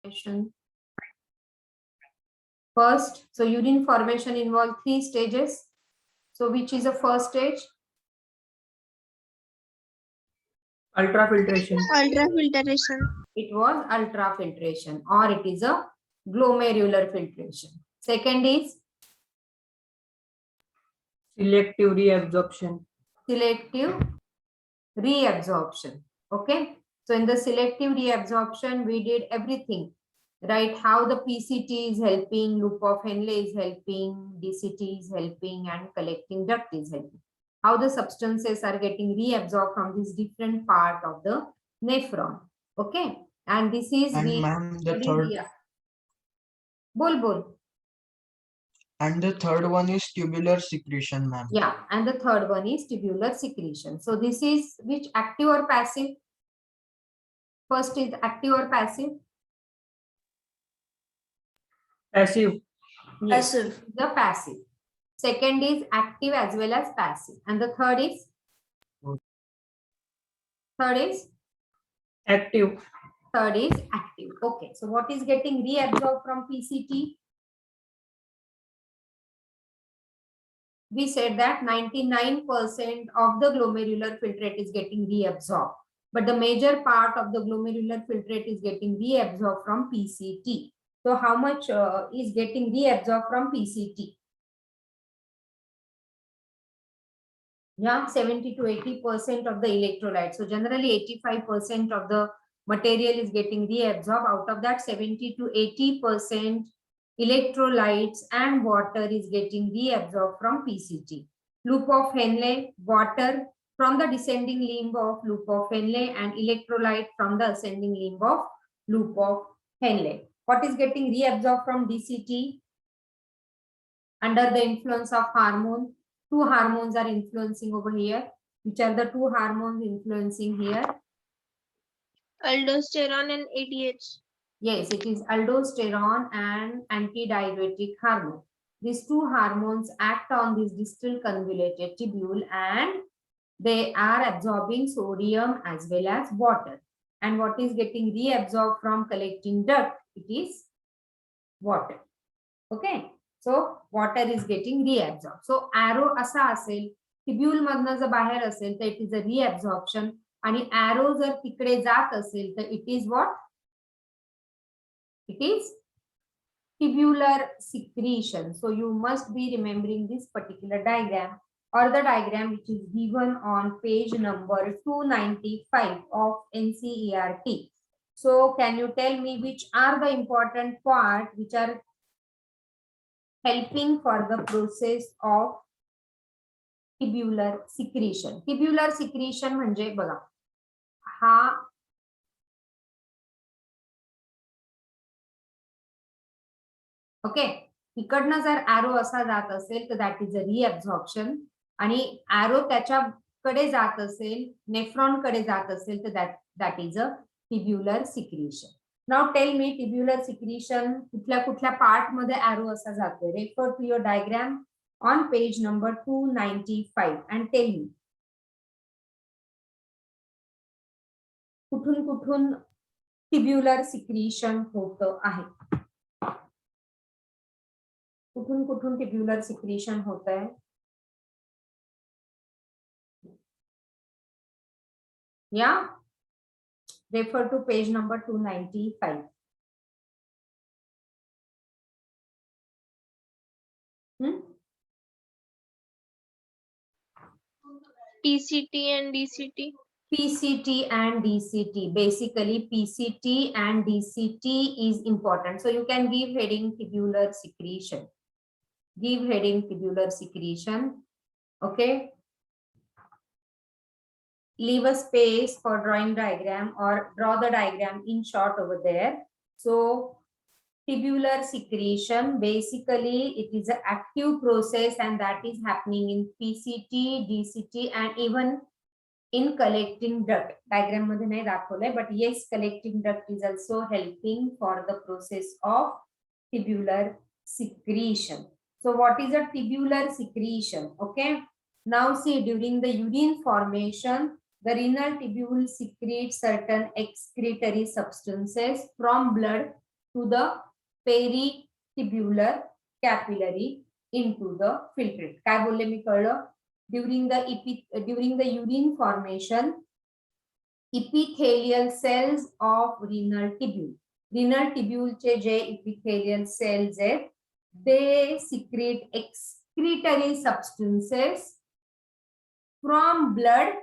formation. First, so urine formation involves 3 stages. So which is the first stage? Ultrafiltration. Ultrafiltration. It was ultrafiltration, or it is a glomerular filtration. Second is Selective reabsorption. selective reabsorption. Okay, so in the selective reabsorption we did everything, right? How the PCT is helping, loop of Henle is helping, DCT is helping, and collecting duct is helping. How the substances are getting reabsorbed from this different part of the nephron. Okay, and this is And we ma'am, the studied third here. Bol. and the third one is tubular secretion, ma'am. Yeah, and the third one is tubular secretion. So this is which, active or passive? First is active or passive? Passive. Yes, Passive. the passive. Second is active as well as passive. And the third is? Third is? Active. Third is active. Okay, so what is getting reabsorbed from PCT? We said that 99% of the glomerular filtrate is getting reabsorbed. But the major part of the glomerular filtrate is getting reabsorbed from PCT. So how much is getting reabsorbed from PCT? Yeah, 70 to 80% of the electrolytes. So generally 85% of the material is getting reabsorbed. Out of that, 70 to 80% electrolytes and water is getting reabsorbed from PCT. Loop of Henle, water from the descending limb of loop of Henle, and electrolyte from the ascending limb of loop of Henle. What is getting reabsorbed from DCT? Under the influence of hormone. Two hormones are influencing over here. Which are the two hormones influencing here? Aldosterone and ADH. Yes, it is aldosterone and antidiuretic hormone. These two hormones act on this distal convoluted tubule and they are absorbing sodium as well as water. And what is getting reabsorbed from collecting duct? It is water. Okay. So water is getting reabsorbed. So arrow असा असेल, tubule मधनं जर बाहेर असेल तर it is अ रिअब्झॉर्प्शन, आणि arrow जर तिकडे जात असेल तर it is what? It is tubular secretion. So you must be remembering this particular diagram or the diagram which is given on page number 295 of NCERT. So can you tell me which are the important part which are helping for the process of tubular secretion? Tubular secretion म्हणजे बघा, हा okay, इकडनं जर arrow असा जात असेल तर that is a रिअब्झॉर्प्शन, आणि arrow त्याच्याकडे जात असेल, नेफ्रॉन कडे जात असेल तर that is a tubular secretion. Now tell me, tubular secretion कुठल्या कुठल्या पार्ट मध्ये arrow असा जातो? Refer to your diagram on page number 295 and tell me कुठून कुठून tubular secretion होत आहे? कुठून कुठून tubular secretion होत आहे? Yeah, refer to page number 295. PCT and DCT. PCT and DCT. Basically, PCT and DCT is important. So you can give heading tubular secretion. Give heading tubular secretion. Okay. Leave a space for drawing diagram or draw the diagram in short over there. So tubular secretion, basically it is an active process and that is happening in PCT, DCT and even in collecting duct. Diagram मध्ये नाही दाखवलंय, but yes, collecting duct is also helping for the process of tubular secretion. So what is a tubular secretion? Okay, now see, during the urine formation, the renal tubule secretes certain excretory substances from blood to the peritubular capillary into the filtrate. काय बोलले मी कळलं? During the urine formation, epithelial cells of renal tubule चे जे epithelial cells आहेत, they secrete excretory substances from blood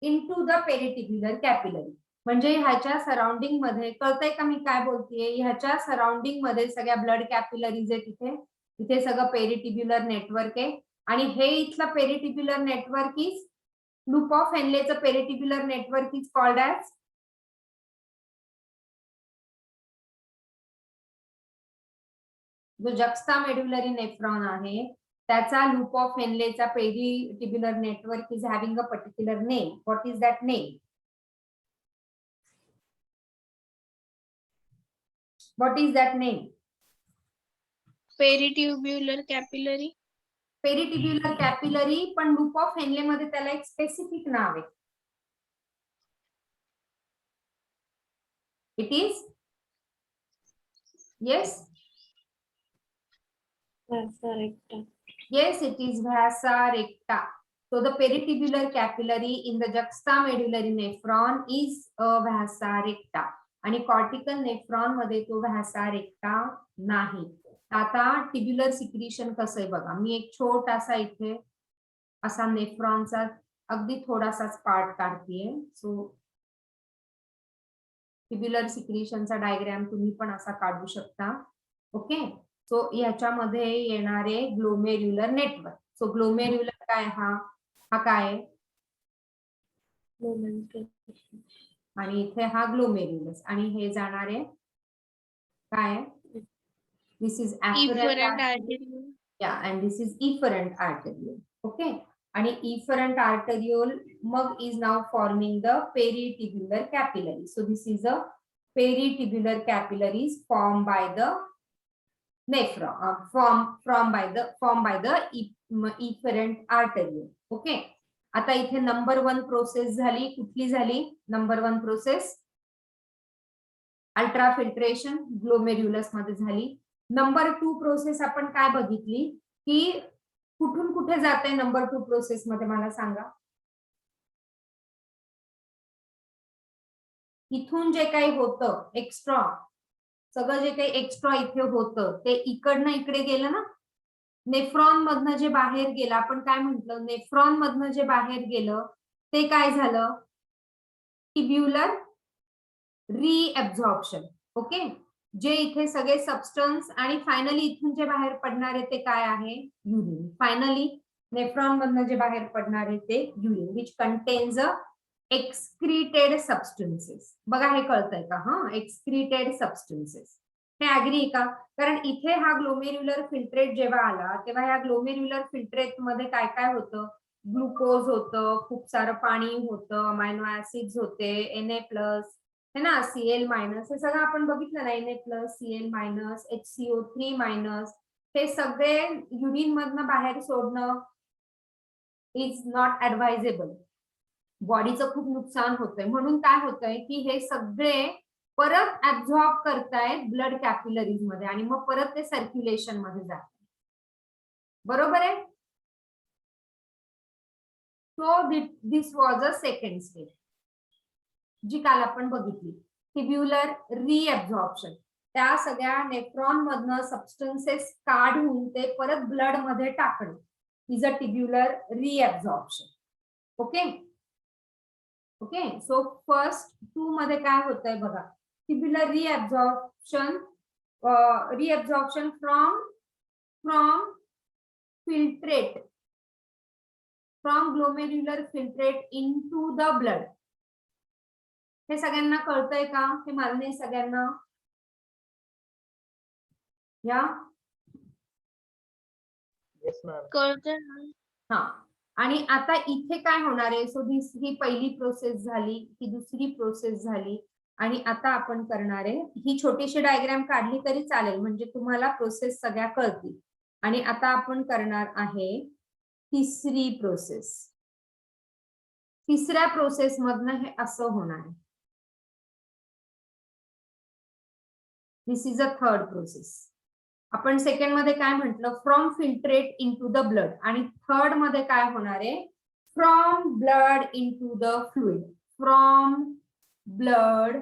into the peritubular capillary. म्हणजे ह्याच्या surrounding मध्ये कळतंय का मी काय बोलतेय? ह्याच्या सराउंडिंग मध्ये सगळ्या ब्लड कॅपिलरीज आहेत इथे सगळं पेरिटिब्युलर नेटवर्क आहे आणि हे इथलं peritubular network is loop of हेनलेचं peritubular network is called as जो juxtamedullary नेफ्रॉन आहे त्याचा लूप ऑफ हेनलेचा peritubular network is having a particular name. What is that name? What is that name? Peritubular capillary. Peritubular capillary, पण loop of Henle मध्ये त्याला एक specific नाव आहे. It is yes yes, it is vasa recta. So the peritubular capillary in the juxtamedullary nephron is a vasa recta आणि cortical nephron मध्ये तो vasa recta नाही. आता टिब्युलर सिक्रीशन कसं आहे बघा. मी एक छोटासा इथे असा नेफ्रॉनचा अगदी थोडासाच पार्ट काढतेय. सो टिब्युलर सिक्रीशनचा डायग्राम तुम्ही पण असा काढू शकता. ओके, सो ह्याच्यामध्ये येणारे ग्लोमेरुलर नेटवर्क. सो ग्लोमेरुलर काय हा काय आणि इथे हा ग्लोमेरुलस आणि हे जाणारे काय दिस is Efferent arteriole. and this is efferent arteriole. Okay, आणि efferent arteriole mug is now forming the peritubular capillary. So this is a peritubular capillaries formed by the nephron, formed by the efferent arteriole. Okay, आता इथे number 1 process झाली. कुठली झाली number 1 process? Ultra filtration glomerulus मध्ये झाली. Number 2 process आपण काय बघितली की कुठून कुठे जाते नंबर 2 प्रोसेस मध्ये मला सांगा. इथून जे काही होतं एक्स्ट्रा, सगळं जे काही एक्स्ट्रा इथे होतं ते इकडनं इकडे गेलं ना. नेफ्रॉन मधनं जे बाहेर गेलं, आपण काय म्हटलं, नेफ्रॉन मधनं जे बाहेर गेलं ते काय झालं? टिब्युलर रिएब्झॉर्प्शन. ओके, जे इथे सगळे सबस्टन्स आणि फायनली इथून जे बाहेर पडणार आहे ते काय आहे? युरिन. फायनली नेफ्रॉन मधनं जे बाहेर पडणार आहे ते urine which contains excreted substances. बघा हे कळतंय का? Excreted substances. हे ऍग्री का? कारण इथे हा ग्लोमेरुलर फिल्ट्रेट जेव्हा आला तेव्हा ह्या ग्लोमेरुलर फिल्ट्रेट मध्ये काय काय होतं? ग्लुकोज होतं, खूप सारं पाणी होतं, अमायनो ऍसिड्स होते, Na+ है ना, Cl- हे सगळं आपण बघितलं ना. Na+, Cl-, HCO3-, हे सगळे युरिन मधनं बाहेर सोडणं इज नॉट ऍडवायझेबल. बॉडीचं खूप नुकसान होतंय. म्हणून काय होतंय की हे सगळे परत ऍब्झॉर्ब करतायत ब्लड कॅपिलरीज मध्ये आणि मग परत ते सर्क्युलेशन मध्ये जातात. बरोबर आहे? So this was a second step जी काल आपण बघितली. टिब्युलर रिएब्झॉर्प्शन, त्या सगळ्या नेफ्रॉन मधनं सबस्टन्सेस काढून ते परत ब्लड मध्ये टाकणं is a tubular reabsorption. Okay okay, so first 2 मध्ये काय होतंय बघा. Tubular reabsorption from filtrate, from glomerular filtrate into the blood. हे सगळ्यांना कळतंय का? हे मान्य सगळ्यांना? या कळतंय ना? हा, आणि आता इथे काय होणार आहे? सो ही पहिली प्रोसेस झाली, ही दुसरी प्रोसेस झाली आणि आता आपण करणार आहे, ही छोटीशी डायग्राम काढली तरी चालेल म्हणजे तुम्हाला प्रोसेस सगळ्या कळतील. आणि आता आपण करणार आहे तिसरी प्रोसेस. तिसऱ्या प्रोसेस मधनं हे असं होणार आहे. This is a third process. आपण सेकंड मध्ये काय म्हटलं, from filtrate into the blood, आणि थर्ड मध्ये काय होणार आहे, from blood into the fluid. From blood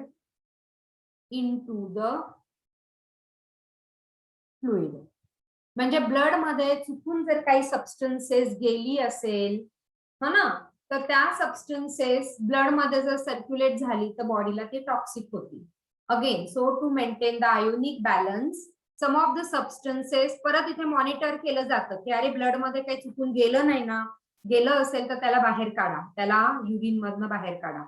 into the fluid म्हणजे ब्लड मध्ये चुकून जर काही सबस्टन्सेस गेली असेल हा ना, तर त्या सबस्टन्सेस ब्लड मध्ये जर सर्क्युलेट झाली तर बॉडीला ते टॉक्सिक होतील. Again, so to maintain the ionic balance, some of the substances परत इथे मॉनिटर केलं जातं की अरे ब्लड मध्ये काही चुकून गेलं नाही ना, गेलं असेल तर त्याला बाहेर काढा, त्याला युरिन मधनं बाहेर काढा.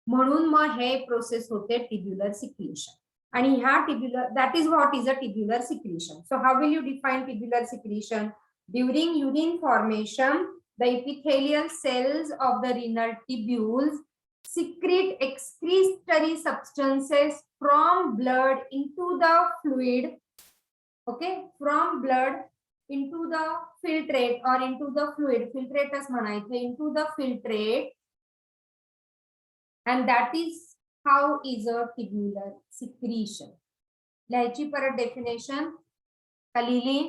म्हणून मग हे प्रोसेस होते टिब्युलर सिक्रिशन. आणि ह्या tubular, that is what is a tubular secretion. So how will you define tubular secretion? During urine formation, the epithelial cells of the renal tubules secrete excretory substances from blood into the fluid. Okay, from blood into the filtrate or into the fluid. Filtrate as म्हणायचं, into the filtrate, and that is how is a tubular secretion. लिहायची परत definition का लिहिली?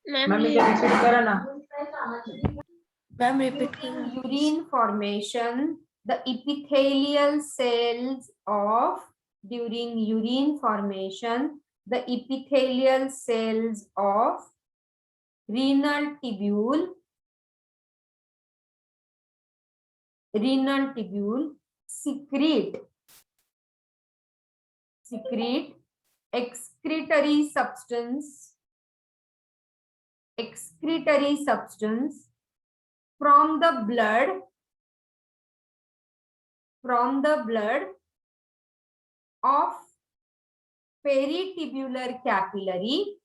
Ma'am ma'am इथे repeat करा ना. Ma'am repeat करा. Urine formation, the epithelial cells of, during urine formation, the epithelial cells of renal tubule secrete excretory substance from the blood of peritubular capillary,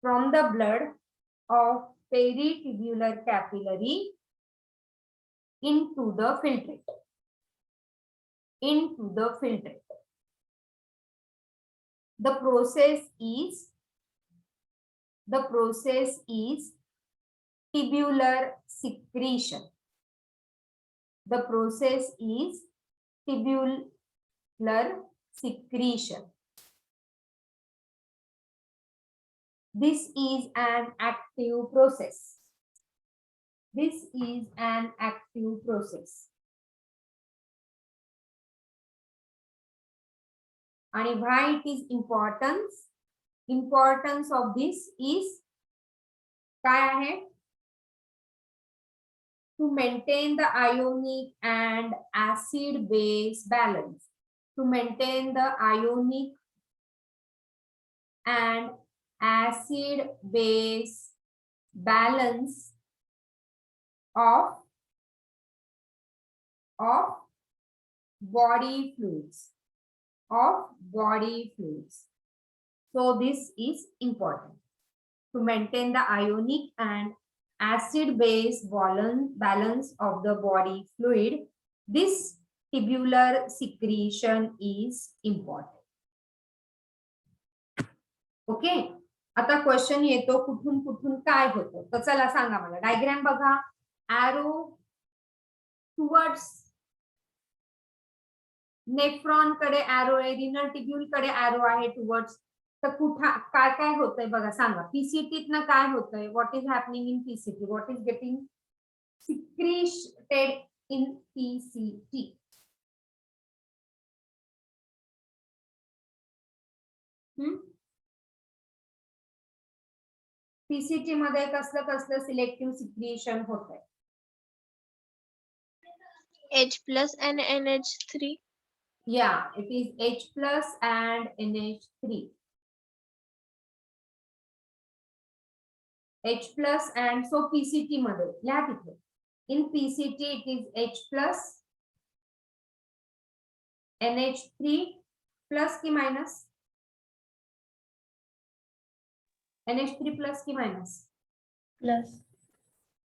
from the blood of peritubular capillary into the filtrate. The process is tubular secretion. The process is tubular secretion. This is an active process. And why it is importance of this is काय आहे? To maintain the ionic and acid base balance. To maintain the ionic and acid base balance of body fluids. So this is important to maintain the ionic and acid base balance of the body fluid. This tubular secretion is important. Okay, आता question येतो कुठून कुठून काय होतं, तर चला सांगा मला. डायग्राम बघा, एरो टुवर्ड्स नेफ्रॉन कडे एरो आहे, रिनल टिब्यूल कडे एरो आहे टुवर्ड्स. तर कुठं काय काय होतंय बघा, सांगा. पीसीटीतनं काय होतंय, what is happening in PCT, what is getting secreted in PCT. PCT मध्ये कसलं सिलेक्टिव्ह सिक्रिएशन होतंय? H plus and NH3. Yeah, it is H plus and NH3. H plus and so PCT मध्ये लिहा तिथे. In PCT it is H plus NH3 plus की minus? NH3 plus की minus? Plus.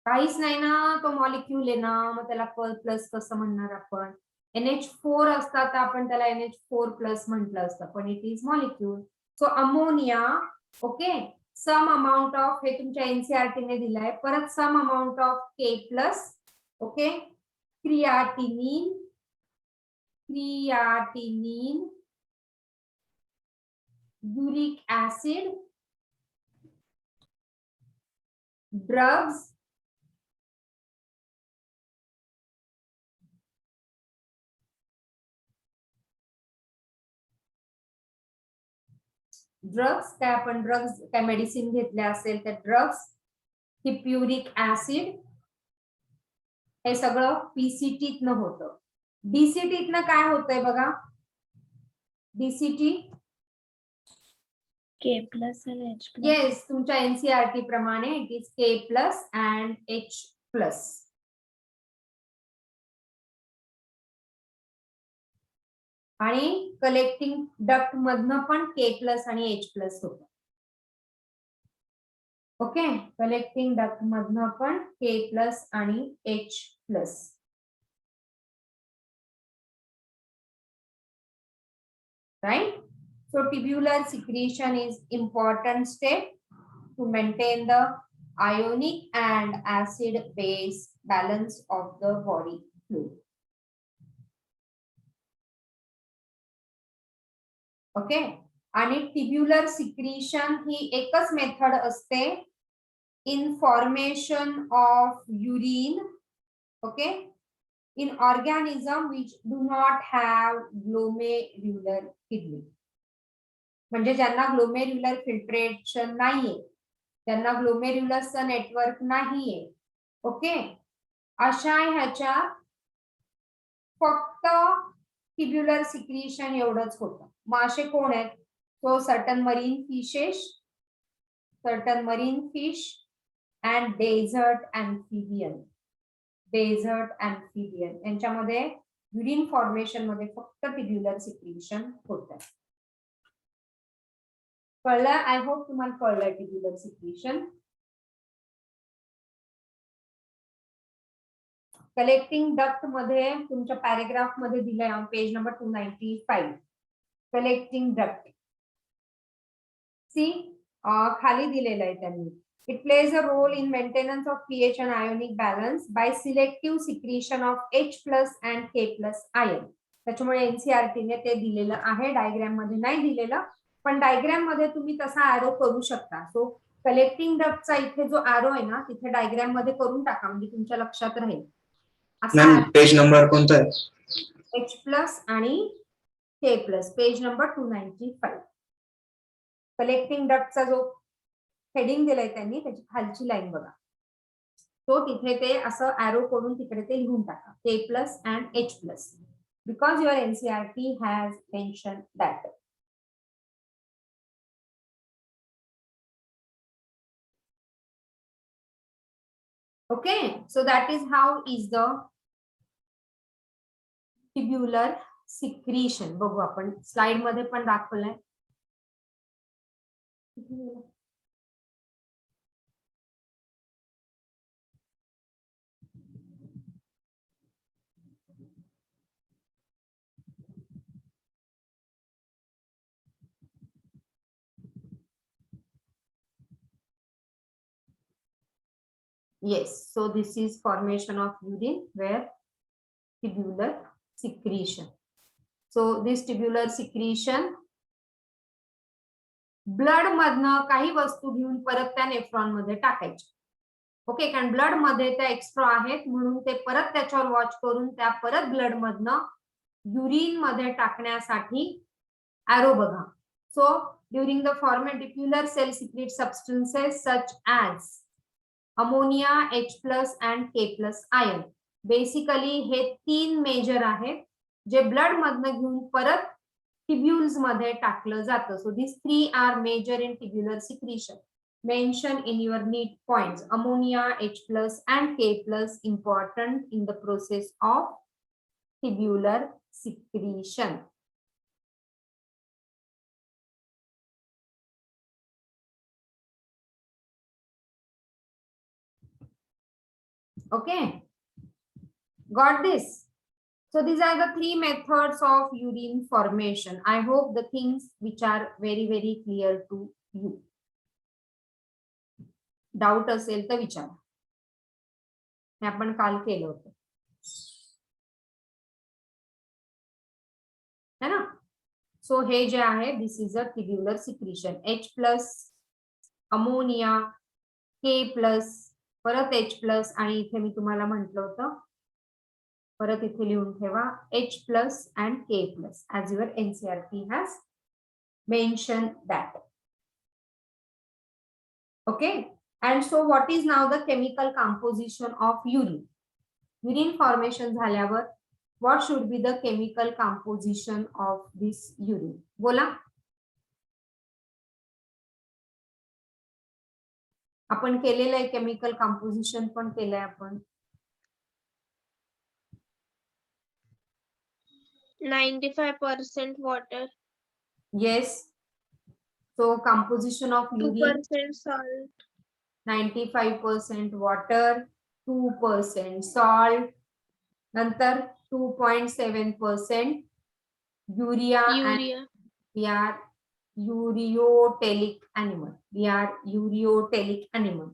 काहीच नाही ना, तो मॉलिक्यूल आहे ना, मग त्याला प्लस कसं म्हणणार आपण? NH4 असता तर आपण त्याला NH4 प्लस म्हटलं असतं, पण it is molecule. So ammonia, okay, some amount of, हे तुमच्या एनसीईआरटी ने दिलाय, परत some amount of K plus, okay, creatinine creatinine, uric acid, drugs, काय आपण ड्रग्स काय मेडिसिन घेतले असेल तर ड्रग्स, हिप्युरिक ऍसिड, हे सगळं पीसीटीत न होतं. डीसीटीत न काय होतंय बघा, DCT K plus and H plus. Yes तुमच्या एनसीईआरटी प्रमाणे it is K plus and H plus. आणि कलेक्टिंग डक्ट मधनं पण के प्लस आणि एच प्लस होतं. ओके, कलेक्टिंग डक्ट मधनं पण के प्लस आणि H plus. Right? So tubular secretion is important step to maintain the ionic and acid base balance of the body fluid. Okay, आणि tubular secretion ही एकच method असते in formation of urine. Okay, in organism which do not have glomerular kidney. म्हणजे ज्यांना glomerular filtration नाहीये, ज्यांना ग्लोमेरुलसचं network नाहीये, okay, अशा ह्याच्या फक्त ट्युब्युलर सिक्रिशन एवढंच होतं. मग असे कोण आहेत? So certain marine fishes, certain marine fish and desert amphibian. Desert amphibian यांच्यामध्ये युरिन फॉर्मेशन मध्ये फक्त ट्युब्युलर सिक्रिशन होतं. कळलं? आय होप तुम्हाला कळलं ट्युब्युलर सिक्रिशन. कलेक्टिंग डक्ट मध्ये तुमच्या पॅरेग्राफ मध्ये दिलंय on page number 295. Collecting duct सी खाली दिलेलं आहे त्यांनी. It plays a role in maintenance of pH and ionic balance by selective secretion of H plus and K plus ion. त्याच्यामुळे एनसीईआरटीने ते दिलेलं आहे, डायग्राम मध्ये नाही दिलेलं, पण डायग्राम मध्ये तुम्ही तसा ॲरो करू शकता. सो कलेक्टिंग डक्टचा इथे जो ॲरो आहे ना, तिथे डायग्राम मध्ये करून टाका म्हणजे तुमच्या लक्षात राहील. मॅम पेज नंबर कोणता आहे? H प्लस आणि K plus, page number 295. Collecting डक्टचा जो हेडिंग दिलाय त्यांनी त्याची खालची लाईन बघा, तो तिथे ते असं ॲरो करून तिकडे ते लिहून टाका, K plus and H plus, because your NCERT has mention that. Okay, so that is how is the tubular secretion. बघू आपण स्लाइड मध्ये पण दाखवलंय. Yes, so this is formation of urine where tubular secretion. So this tubular secretion blood मधनं काही वस्तू घेऊन परत त्या नेफ्रॉन मध्ये टाकायची. ओके, कारण ब्लड मध्ये त्या एक्स्ट्रा आहेत म्हणून ते परत त्याच्यावर वॉच करून त्या परत ब्लड मधनं युरिन मध्ये टाकण्यासाठी ॲरो बघा. So during the format tubular cell secrete substances such as ammonia, H plus and K plus ion. Basically हे 3 मेजर आहेत जे ब्लड मधनं घेऊन परत ट्युब्युल्स मध्ये टाकलं जातं. So this 3 are major in tubular secretion. Mention in your NEET points. Ammonia, H plus and K plus important in the process of tubular secretion. Okay, got this? So these are the 3 methods of urine formation. I hope the things which are very clear to you. Doubt असेल तर विचारा. हे आपण काल केलं होतं. है ना. सो हे जे आहे this is a tubular secretion. H plus ammonia, K plus परत H प्लस आणि इथे मी तुम्हाला म्हटलं होतं परत इथे लिहून ठेवा H plus and K plus as your NCERT has mention that. Okay, and so what is now the chemical composition of urine? Urine formation झाल्यावर what should be the chemical composition of this urine? बोला. आपण केलेलं आहे chemical composition पण केलंय आपण. 95% water, Yes. So composition of urine 2% salt, 95% water, 2% salt, नंतर 2.7% urea and urea, we are ureotelic animal. We are ureotelic animal.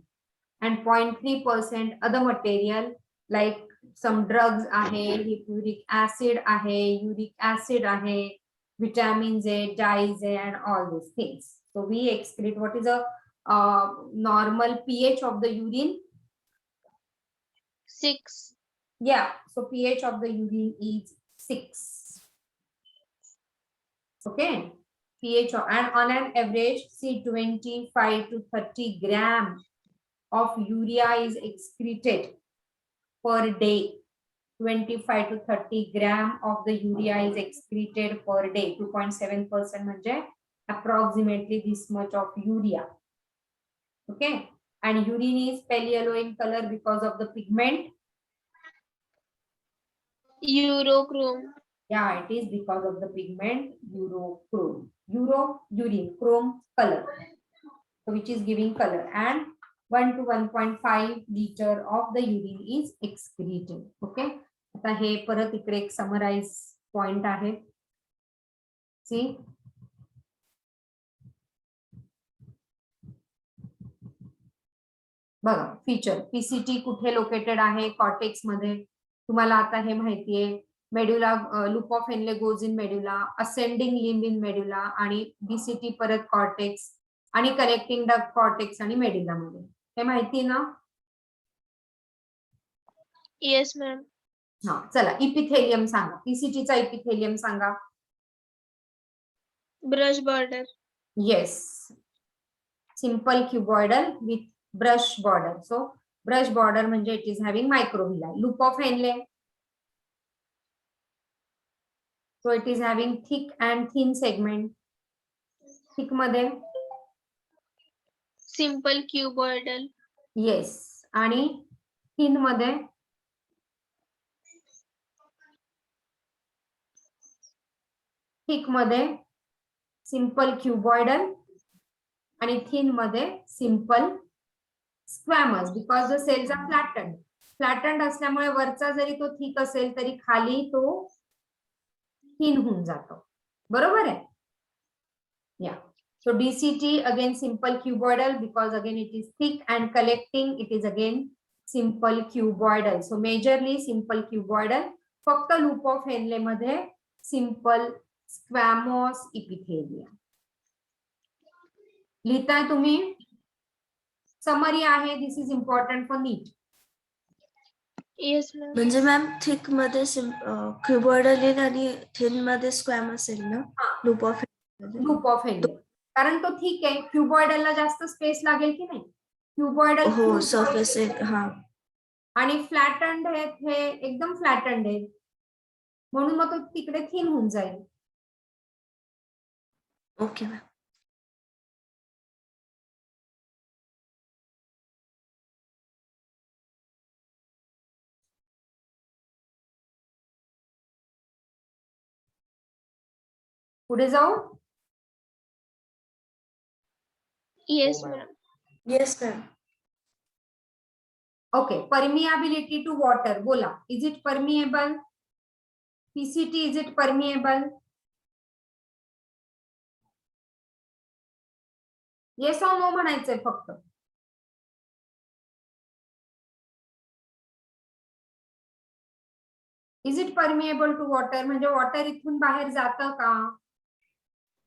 And 0.3% other material like some drugs आहे, uric acid आहे, uric acid आहे, vitamins A, dyes A, and all these things. So we excrete. What is a normal pH of the urine? 6, Yeah, so pH of the urine is 6. Okay, pH and on an average, see 25 to 30 gram of urea is excreted per day. 25 to 30 gram of the urea is excreted per day. 2.7% म्हणजे approximately this much of urea. Okay, and urine is pale yellow in color because of the pigment. urochrome, Yeah, it is because of the pigment urochrome. Urine, chrome, color. So which is giving color, and 1 to 1.5 liter of the urine is excreted. Okay. आता हे परत इकडे एक summarise point आहे. See बघा feature PCT कुठे located आहे cortex मध्ये तुम्हाला आता हे माहितीये. Medulla loop of Henle goes in medulla, ascending limb in medulla आणि बीसीटी परत कॉर्टेक्स आणि कनेक्टिंग डक्ट कॉर्टेक्स आणि मेड्युला मध्ये. हे माहिती ना. yes ma'am, हा चला इपिथेलियम सांगा. पीसीटीचा इपिथेलियम सांगा. brush border, yes, simple cuboidal with brush border. So brush border म्हणजे it is having microvilli. Loop of Henle so it is having thick and thin segment. thick मध्ये simple cuboidal, yes आणि thin मध्ये thick मध्ये simple cuboidal आणि thin मध्ये simple squamous because the cells are flattened असल्यामुळे वरचा जरी तो thick असेल तरी खाली तो thin होऊन जातो. बरोबर आहे. Yeah. So DCT again simple cuboidal because again it is thick and collecting it is again simple cuboidal. So majorly simple cuboidal. फक्त loop of Henle मध्ये simple squamous epithelium. लिहिताय तुम्ही. समरी आहे. This is important for NEET. yes ma'am, म्हणजे ma'am thick मध्ये क्युबॉइडल येईल आणि thin मध्ये squamous येईल ना loop of loop of Henley कारण तो ठीक आहे. क्युबॉइडलला जास्त स्पेस लागेल की नाही. क्युबॉइडल हो सरफेस हा आणि फ्लॅटंड आहेत हे एकदम फ्लॅटंड आहेत म्हणून मग तो तिकडे थिन होऊन जाईल. Okay ma'am. पुढे जाऊ. yes ma'am, yes ma'am. Okay, permeability to water बोला. Is it permeable? PCT is it permeable? Yes और नो म्हणायचंय फक्त. Is it permeable to water, म्हणजे वॉटर इथून बाहेर जातं का?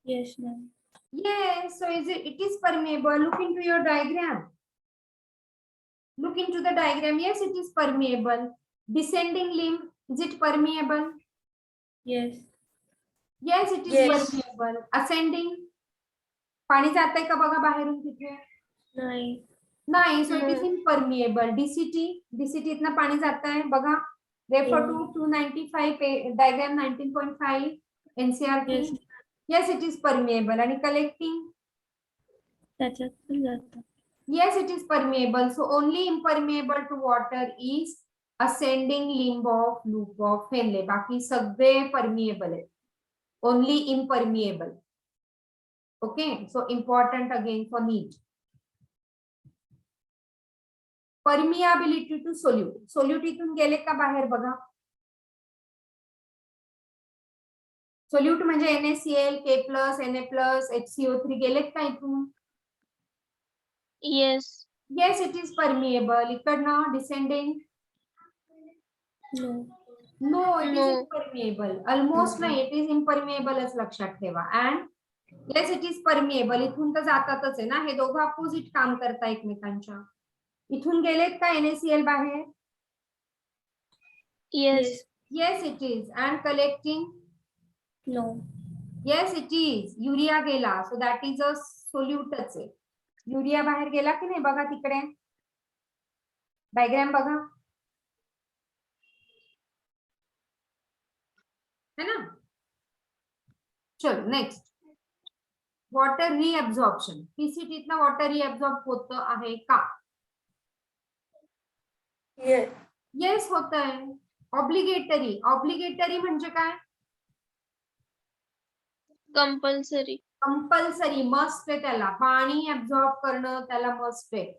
Yes ma'am. Yes, so it is permeable. Look into your diagram. Look into the diagram. Yes, it is permeable. Descending limb, is it permeable? Yes. Yes, it is Yes. permeable. Ascending, पाणी जातंय का बघा बाहेरून तिथे? नाही. नाही, so it is No. impermeable. DCT इथनं पाणी जातंय बघा. Refer to 295 diagram 19.5 NCERT. Yes. Yes, it is permeable. आणि collecting, त्याच्यात पण जातं. yes, it is permeable. So only impermeable to water is ascending limb of loop of Henle. बाकी सगळे permeable आहेत. Only impermeable. Okay, so important again for NEET. Permeability to solute. Solute इथून गेले का बाहेर बघा. Solute म्हणजे NaCl, K+, Na+, HCO3 गेलेत का इथून? Yes. Yes, it is permeable. इकडनं descending. No. No, it is No. impermeable. Almost नाही, it is impermeable च लक्षात ठेवा. And yes, it is permeable. इथून तर जातातच आहे ना, हे दोघं अपोजिट काम करता एकमेकांच्या. इथून गेलेत का NaCl बाहेर? Yes. Yes, it is. And collecting? No. Yes, it is. Urea गेला, so that is a solute च आहे. युरिया बाहेर गेला की नाही बघा तिकडे. डायग्राम बघा. है ना? चलो नेक्स्ट. वॉटर रिअब्झॉर्प्शन. पीसीटी इथनं वॉटर रिअब्झॉर्ब होतं आहे का? Yes. येस होतंय. ऑब्लिगेटरी. ऑब्लिगेटरी म्हणजे काय? Compulsory. कंपल्सरी, मस्ट आहे त्याला. पाणी ऍब्झॉर्ब करणं त्याला मस्ट आहे.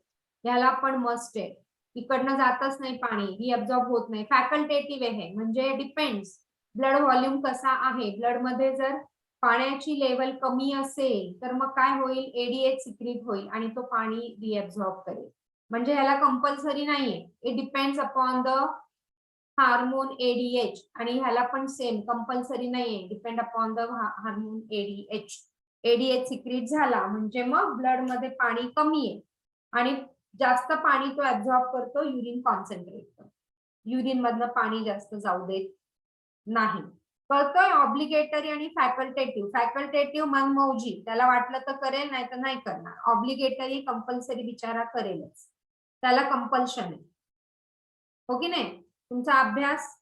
याला पण मस्ट आहे. इकडनं जातच नाही पाणी, रिअब्झॉर्ब होत नाही. फॅकल्टेटिव्ह आहे म्हणजे डिपेंड्स. ब्लड व्हॉल्यूम कसा आहे. ब्लड मध्ये जर पाण्याची लेवल कमी असेल तर मग काय होईल? एडीएच सिक्रीट होईल आणि तो पाणी रिअब्झॉर्ब करेल. म्हणजे याला कंपल्सरी नाहीये. It depends upon the hormone ADH. आणि ह्याला पण सेम कंपल्सरी नाहीये. Depend upon the hormone ADH. ADH secrete झाला म्हणजे मग ब्लड मध्ये पाणी कमी आहे आणि जास्त पाणी तो ऍब्झॉर्ब करतो. युरिन कॉन्सन्ट्रेट करतो. युरिन मधनं पाणी जास्त जाऊ देत नाही. कळतोय? ऑब्लिगेटरी आणि फॅकल्टेटिव्ह. फॅकल्टेटिव्ह मनमौजी, त्याला वाटलं तर करेल नाही तर नाही करणार. ऑब्लिगेटरी कंपल्सरी बिचारा करेलच, त्याला कंपल्शन आहे. हो की नाही? तुमचा अभ्यास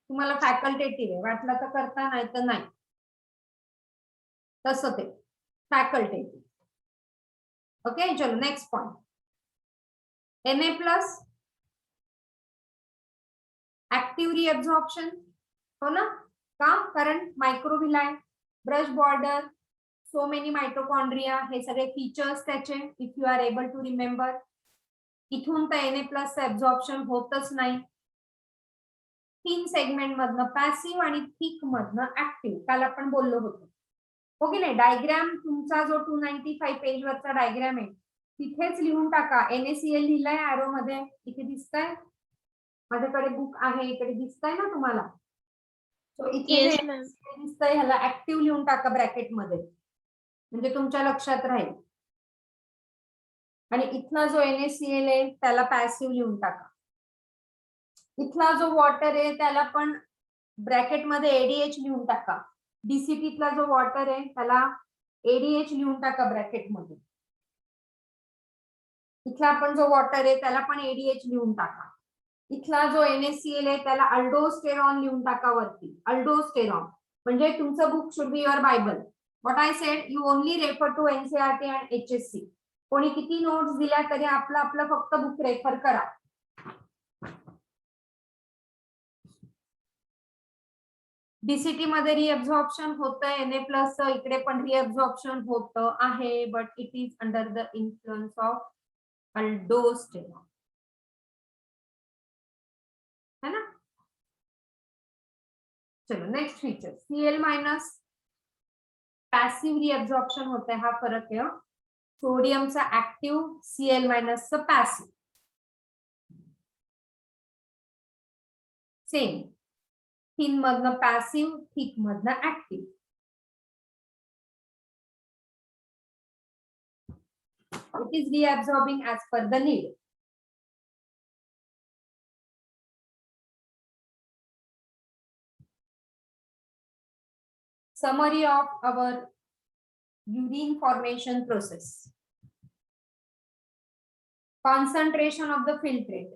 तुम्हाला फॅकल्टेटिव्ह आहे, वाटलं तर करता नाही तर नाही. तसं ते फॅकल्टेटिव्ह. ओके, चलो next point. Na+ active reabsorption. हो ना? का? कारण मायक्रोव्हिलाय, brush border, so many mitochondria, हे सगळे फीचर्स त्याचे. If you are able to remember. इथून तर Na+ ऍब्झॉर्प्शन होतच नाही. 3 सेगमेंट मधनं पॅसिव्ह आणि थिक मधनं ऍक्टिव्ह. काल आपण बोललो होतो. हो की नाही? डायग्राम तुमचा जो 295 पेज वरचा डायग्राम आहे तिथेच लिहून टाका. NaCl लिहिलंय ऍरो मध्ये. इथे दिसतंय? माझ्याकडे बुक आहे, इकडे दिसतंय ना तुम्हाला? सो इथे Yes, जे ma'am. दिसतंय ह्याला ऍक्टिव्ह लिहून टाका ब्रॅकेट मध्ये, म्हणजे तुमच्या लक्षात राहील. आणि इथला जो NaCl आहे त्याला पॅसिव्ह लिहून टाका. इथला जो वॉटर आहे त्याला पण ब्रॅकेट मध्ये एडीएच लिहून टाका. डीसीटीतला जो वॉटर आहे त्याला एडीएच लिहून टाका ब्रॅकेट मध्ये. इथला आपण जो वॉटर आहे त्याला पण एडीएच लिहून टाका. इथला जो NaCl आहे त्याला अल्डोस्टेरॉन लिहून टाका वरती. अल्डोस्टेरॉन म्हणजे तुमचं book should be your Bible. What I said, you only refer to NCERT and HSC. कोणी किती नोट्स दिल्या तरी आपलं आपलं फक्त बुक रेफर करा. डीसीटी मध्ये रिअब्झॉर्प्शन होतं Na+, इकडे पण रिअब्झॉर्प्शन होतं आहे, but it is under the influence of aldosterone. है ना? चलो नेक्स्ट फीचर. Cl- पॅसिव्ह रिअब्झॉर्प्शन होत आहे, हा फरक आहे. सोडियमचा ऍक्टिव्ह, Cl- चा पॅसिव्ह. सेम. थिन मधनं पॅसिव्ह, थिक मधनं active. It is reabsorbing as per the need. Summary of our urine formation process. Concentration of the filtrate.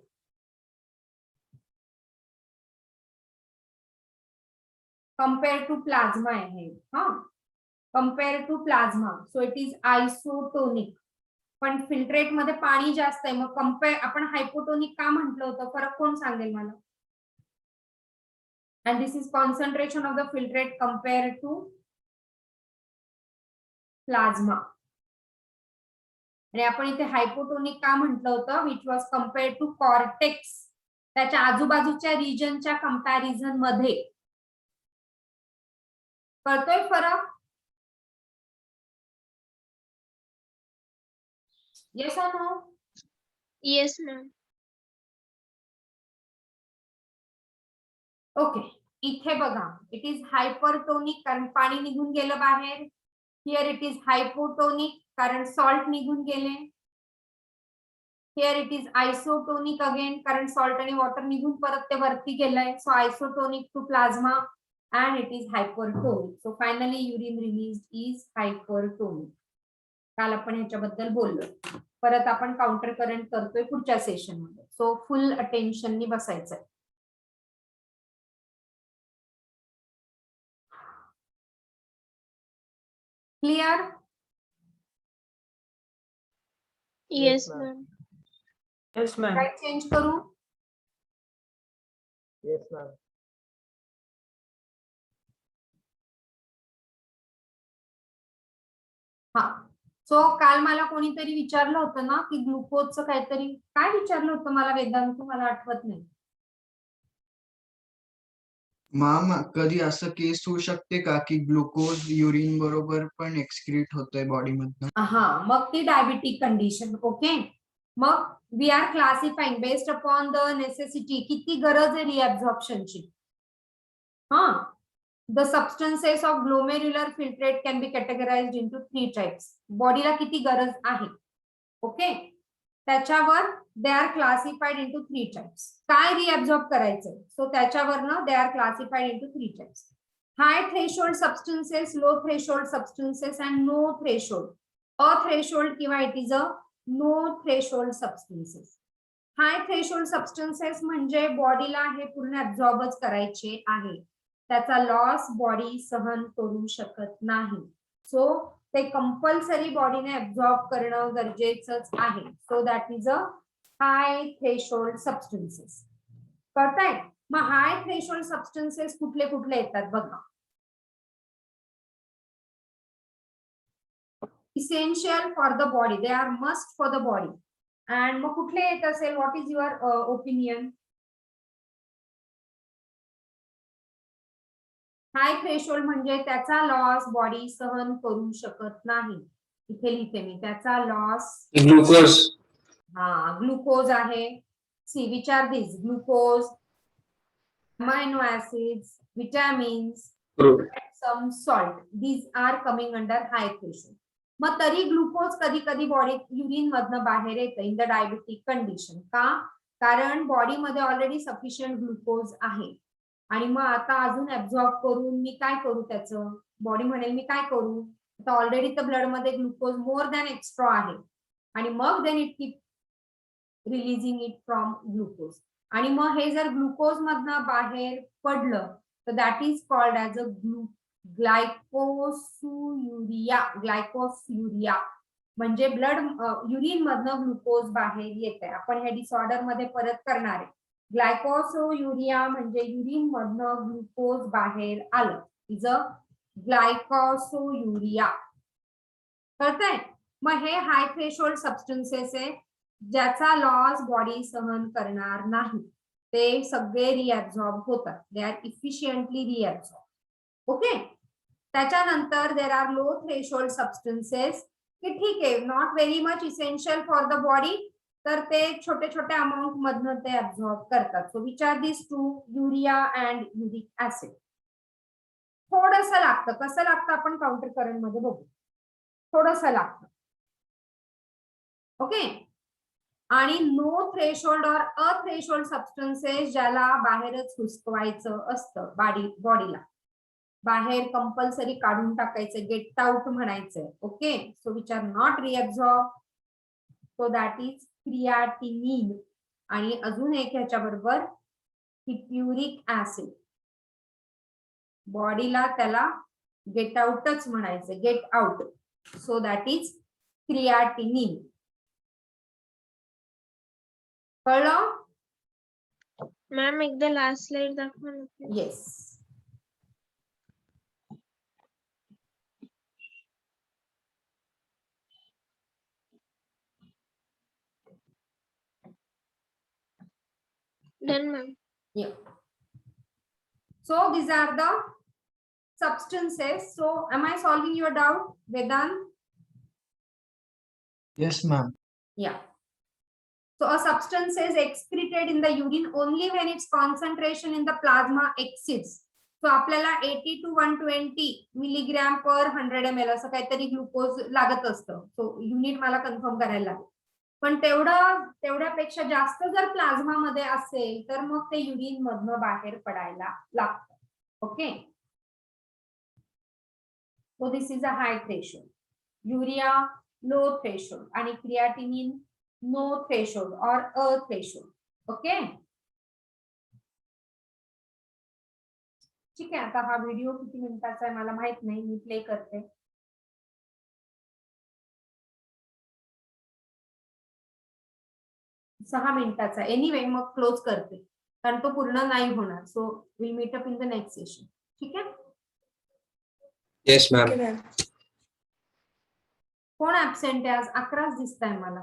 Compared to plasma आहे हा. Compared to plasma, so it is isotonic. पण filtrate मध्ये पाणी जास्त आहे, मग compare आपण हायपोटोनिक का म्हटलं होतं, फरक कोण सांगेल मला? And this is concentration of the filtrate compared to plasma. आणि आपण इथे हायपोटोनिक का म्हटलं होतं, which was compared to cortex, त्याच्या आजूबाजूच्या रिजनच्या कंपॅरिझन मध्ये. कळतोय फरक? Yes or no? Yes, ma'am. Okay, इथे बघा, इट इज हायपरटोनिक कारण पाणी निघून गेलं बाहेर. हिअर इट इज हायपोटोनिक कारण सॉल्ट निघून गेले. Here it is isotonic again कारण सॉल्ट आणि वॉटर निघून परत ते वरती गेलंय. So isotonic to plasma and it is hypertonic. So finally urine released is hypertonic. काल आपण ह्याच्याबद्दल बोललो. परत आपण काउंटर करंट करतोय पुढच्या सेशन मध्ये. सो फुल अटेन्शननी बसायचंय. Clear? Yes, ma'am. Yes, ma'am. काय चेंज करू? Yes, ma'am. हा. सो काल मला कोणीतरी विचारलं होतं ना की ग्लुकोजचं काहीतरी, काय विचारलं होतं मला वेदांत, मला आठवत नाही. मॅम कधी असं केस होऊ शकते का की ग्लुकोज युरिन बरोबर पण एक्सक्रीट होतंय बॉडी मधनं? हा, मग ती डायबिटिक कंडिशन. ओके, मग we are classifying based upon the necessity, किती गरज आहे रिअब्झॉर्प्शनची. हा, the substances of glomerular filtrate can be categorised into 3 types. बॉडीला किती गरज आहे, ओके, त्याच्यावर they are classified into 3 types. काय रिअब्झॉर्ब करायचंय, सो त्याच्यावरनं they are classified into 3 types. High threshold substances, low threshold substances and no threshold. A threshold किंवा it is a no threshold substances. High threshold substances म्हणजे बॉडीला हे पूर्ण ऍब्झॉर्बच करायचे आहे, त्याचा लॉस बॉडी सहन करू शकत नाही. सो ते कंपल्सरी बॉडीने ऍब्झॉर्ब करणं गरजेचंच आहे. So that is a high threshold substances. कळतंय? मग हाय थ्रेशोल्ड सबस्टन्सेस कुठले कुठले येतात बघा. Essential for the body, they are must for the body. And मग कुठले येत असेल, what is your opinion? High threshold म्हणजे त्याचा लॉस बॉडी सहन करू शकत नाही. इथे लिहिते मी, त्याचा लॉस ग्लुकोज. हा, ग्लुकोज आहे. सी विचार this, glucose, amino acids, vitamins, some salt, these are coming under high threshold. मग तरी ग्लुकोज कधी कधी बॉडीत युरिन मधनं बाहेर येतं इन द डायबिटिक कंडिशन. का? कारण बॉडीमध्ये ऑलरेडी सफिशियंट ग्लुकोज आहे आणि मग आता अजून ऍब्झॉर्ब करून मी काय करू, त्याचं बॉडी म्हणेल मी काय करू, आता ऑलरेडी तर ब्लड मध्ये ग्लुकोज मोर दॅन एक्स्ट्रा आहे आणि मग then it keep releasing it from glucose. आणि मग हे जर ग्लुकोज मधनं बाहेर पडलं तर that is called as a glycosuria. Glycosuria म्हणजे ब्लड युरिन मधनं ग्लुकोज बाहेर येते. आपण हे डिसऑर्डर मध्ये परत करणार आहे. ग्लायकोसुयुरिया म्हणजे युरिन मधनं ग्लुकोज बाहेर आलं, इज अ ग्लायकोसुयुरिया. कळतंय? मग हे हाय थ्रेशोल्ड सबस्टन्सेस आहे ज्याचा लॉस बॉडी सहन करणार नाही. ते सगळे रिअब्झॉर्ब होतात, they are efficiently reabsorb. Okay, त्याच्यानंतर there are low threshold substances की ठीक आहे, not very much essential for the body तर ते छोटे छोटे अमाऊंट मधनं ते ऍब्झॉर्ब करतात. So which are this two, urea and uric acid. थोडस लागतं, कसं लागतं आपण काउंटर करंट मध्ये बघू. थोडस लागतं. ओके. आणि नो थ्रेशोल्ड और अथ्रेशोल्ड सबस्टन्सेस ज्याला बाहेरच हुसकवायचं असतं बॉडीला, बाहेर कंपल्सरी काढून टाकायचं, गेट आउट म्हणायचंय. Okay. So which are not reabsorb, so that is creatinine. आणि अजून एक ह्याच्या बरोबर हिप्युरिक ऍसिड. बॉडीला त्याला गेट आउटच म्हणायचं, get out. So that is creatinine. कळलं? मॅम एकदा लास्ट स्लाइड दाखवा ना please. Yes. Done ma'am. Yeah. So these are the substances. So am I solving your doubt, Vedant? Yes, ma'am. Yeah. So a substance is excreted in the urine only when its concentration in the plasma exceeds. So आपल्याला 80 to 120 milligram per 100 ml असं काहीतरी glucose लागत असतं. So unit मला confirm करायला लागेल. पण तेवढ्यापेक्षा जास्त जर प्लाझ्मा मध्ये असेल तर मग ते युरिन मधनं बाहेर पडायला लागतं. Okay. So this is a high threshold. Urea low threshold आणि क्रियाटिनिन नो थ्रेशोल्ड और अ थ्रेशोल्ड. ओके. ठीक आहे. आता हा व्हिडिओ किती मिनिटाचा आहे मला माहित नाही, मी प्ले करते. सहा मिनिटाचा. एनिवे मग क्लोज करते कारण तो पूर्ण नाही होणार. So will meet up in the next session. ठीक आहे. Yes ma'am. Okay ma'am. कोण ऍबसेंट आहे आज? 11च दिसत आहे मला.